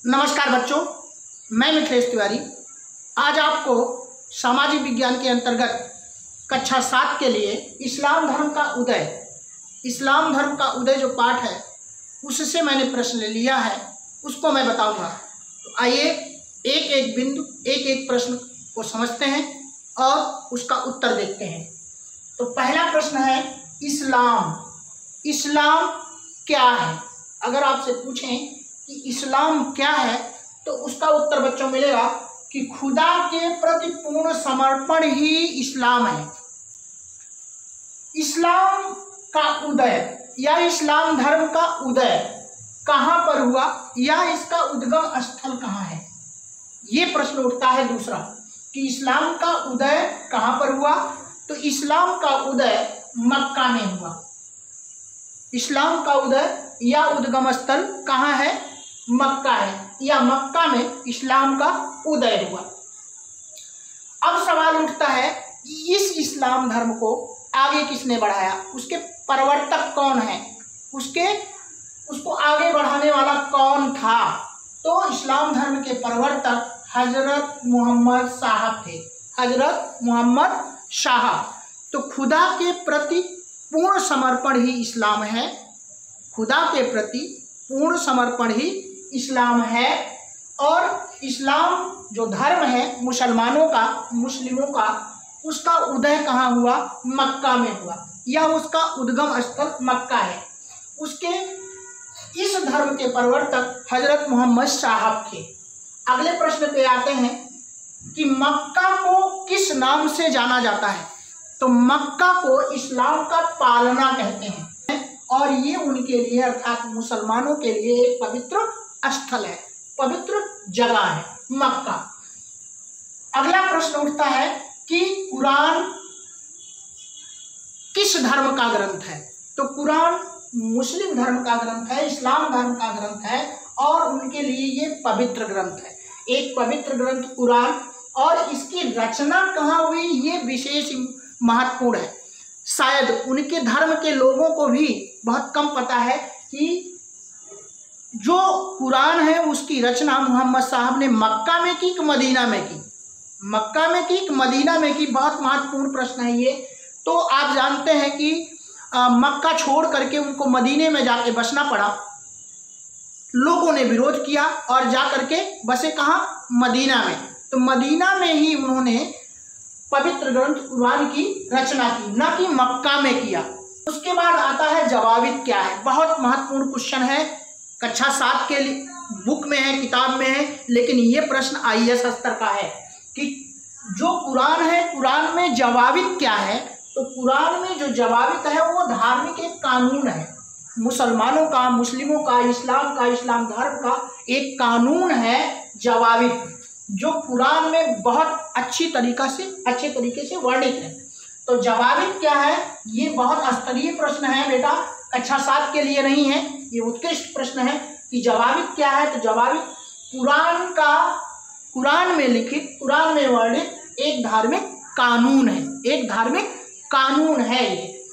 नमस्कार बच्चों, मैं मिथिलेश तिवारी आज आपको सामाजिक विज्ञान के अंतर्गत कक्षा 7 के लिए इस्लाम धर्म का उदय जो पाठ है उससे मैंने प्रश्न ले लिया है, उसको मैं बताऊंगा। तो आइए एक एक बिंदु एक एक प्रश्न को समझते हैं और उसका उत्तर देखते हैं। तो पहला प्रश्न है इस्लाम क्या है। अगर आपसे पूछें कि इस्लाम क्या है तो उसका उत्तर बच्चों मिलेगा कि खुदा के प्रति पूर्ण समर्पण ही इस्लाम है। इस्लाम का उदय या इस्लाम धर्म का उदय कहाँ पर हुआ या इसका उद्गम स्थल कहाँ है, ये प्रश्न उठता है। दूसरा कि इस्लाम का उदय कहाँ पर हुआ, तो इस्लाम का उदय मक्का में हुआ। इस्लाम का उदय या उद्गम स्थल कहाँ है, मक्का है, या मक्का में इस्लाम का उदय हुआ। अब सवाल उठता है कि इस इस्लाम धर्म को आगे किसने बढ़ाया, उसके प्रवर्तक कौन है, उसको आगे बढ़ाने वाला कौन था। तो इस्लाम धर्म के प्रवर्तक हजरत मोहम्मद साहब थे, हजरत मोहम्मद साहब। तो खुदा के प्रति पूर्ण समर्पण ही इस्लाम है, खुदा के प्रति पूर्ण समर्पण ही इस्लाम है। और इस्लाम जो धर्म है मुस्लिमों का उसका उदय कहाँ हुआ, मक्का में हुआ, या उसका उद्गम स्थल मक्का है। उसके इस धर्म के प्रवर्तक हजरत मोहम्मद साहब थे। अगले प्रश्न पे आते हैं कि मक्का को किस नाम से जाना जाता है। तो मक्का को इस्लाम का पालना कहते हैं और ये उनके लिए अर्थात मुसलमानों के लिए एक पवित्र स्थल है, पवित्र जगह है मक्का। अगला प्रश्न उठता है कि कुरान किस धर्म का ग्रंथ है। तो कुरान मुस्लिम धर्म का ग्रंथ है, इस्लाम धर्म का ग्रंथ है और उनके लिए ये पवित्र ग्रंथ है, एक पवित्र ग्रंथ कुरान। और इसकी रचना कहाँ हुई ये विशेष महत्वपूर्ण है। शायद उनके धर्म के लोगों को भी बहुत कम पता है कि जो कुरान है उसकी रचना मोहम्मद साहब ने मक्का में की कि मदीना में की, मक्का में की कि मदीना में की। बहुत महत्वपूर्ण प्रश्न है ये। तो आप जानते हैं कि मक्का छोड़ करके उनको मदीने में जाके बसना पड़ा। लोगों ने विरोध किया और जा करके बसे कहाँ, मदीना में। तो मदीना में ही उन्होंने पवित्र ग्रंथ कुरान की रचना की, न कि मक्का में किया। उसके बाद आता है जवाबित क्या है। बहुत महत्वपूर्ण क्वेश्चन है, कक्षा 7 के बुक में है, किताब में है, लेकिन ये प्रश्न IAS स्तर का है कि जो कुरान है कुरान में जवाबित क्या है। तो कुरान में जो जवाबित है वो धार्मिक एक कानून है, मुसलमानों का, मुस्लिमों का, इस्लाम धर्म का एक कानून है जवाबित, जो कुरान में बहुत अच्छे तरीके से वर्णित है। तो जवाबित क्या है, ये बहुत स्तरीय प्रश्न है बेटा, कक्षा 7 के लिए नहीं है, ये उत्कृष्ट प्रश्न है कि जवाबित क्या है। तो जवाबित कुरान में लिखित, कुरान में वर्णित एक धार्मिक कानून है, एक धार्मिक कानून है ये।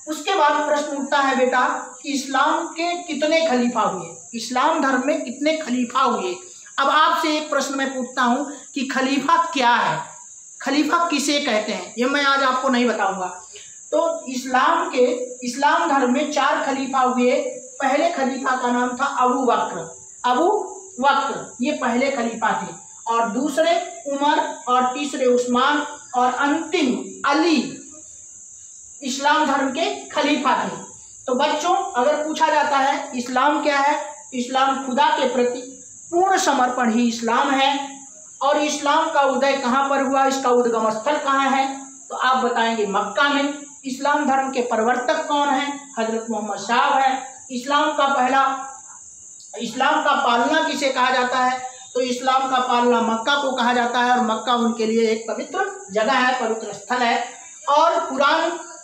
उसके बाद प्रश्न उठता है बेटा कि इस्लाम के कितने खलीफा हुए, इस्लाम धर्म में कितने खलीफा हुए। अब आपसे एक प्रश्न मैं पूछता हूं कि खलीफा क्या है, खलीफा किसे कहते हैं, ये मैं आज आपको नहीं बताऊंगा। तो इस्लाम धर्म में 4 खलीफा हुए। पहले खलीफा का नाम था अबू बकर, ये पहले खलीफा थे, और दूसरे उमर, और तीसरे उस्मान, और अंतिम अली इस्लाम धर्म के खलीफा थे। तो बच्चों अगर पूछा जाता है इस्लाम क्या है, इस्लाम खुदा के प्रति पूर्ण समर्पण ही इस्लाम है। और इस्लाम का उदय कहाँ पर हुआ, इसका उद्गम स्थल कहाँ है, तो आप बताएंगे मक्का में। इस्लाम धर्म के प्रवर्तक कौन है, हजरत मोहम्मद साहब है। इस्लाम का पालना किसे कहा जाता है, तो इस्लाम का पालना मक्का को कहा जाता है, और मक्का उनके लिए एक पवित्र जगह है, पवित्र स्थल है। और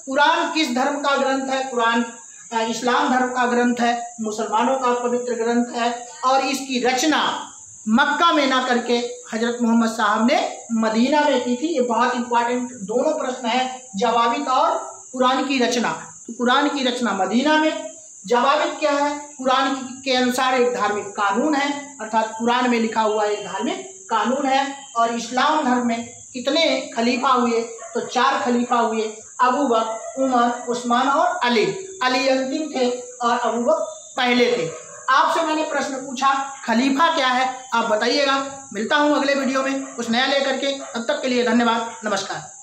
कुरान किस धर्म का ग्रंथ है, कुरान इस्लाम धर्म का ग्रंथ है, मुसलमानों का पवित्र ग्रंथ है। और इसकी रचना मक्का में ना करके हजरत मोहम्मद साहब ने मदीना में की थी। ये बहुत इंपॉर्टेंट दोनों प्रश्न है, जवाबित और कुरान की रचना। तो कुरान की रचना मदीना में, जवाबित क्या है, कुरान के अनुसार एक धार्मिक कानून है। अर्थात कुरान में लिखा हुआ एक धार्मिक कानून है। और इस्लाम धर्म में कितने खलीफा हुए? तो 4 खलीफा हुए, अबू बकर, उमर, उस्मान और अली। अली अंतिम थे और अबू बकर पहले थे। आपसे मैंने प्रश्न पूछा खलीफा क्या है, आप बताइएगा। मिलता हूँ अगले वीडियो में कुछ नया लेकर के, तब तक के लिए धन्यवाद, नमस्कार।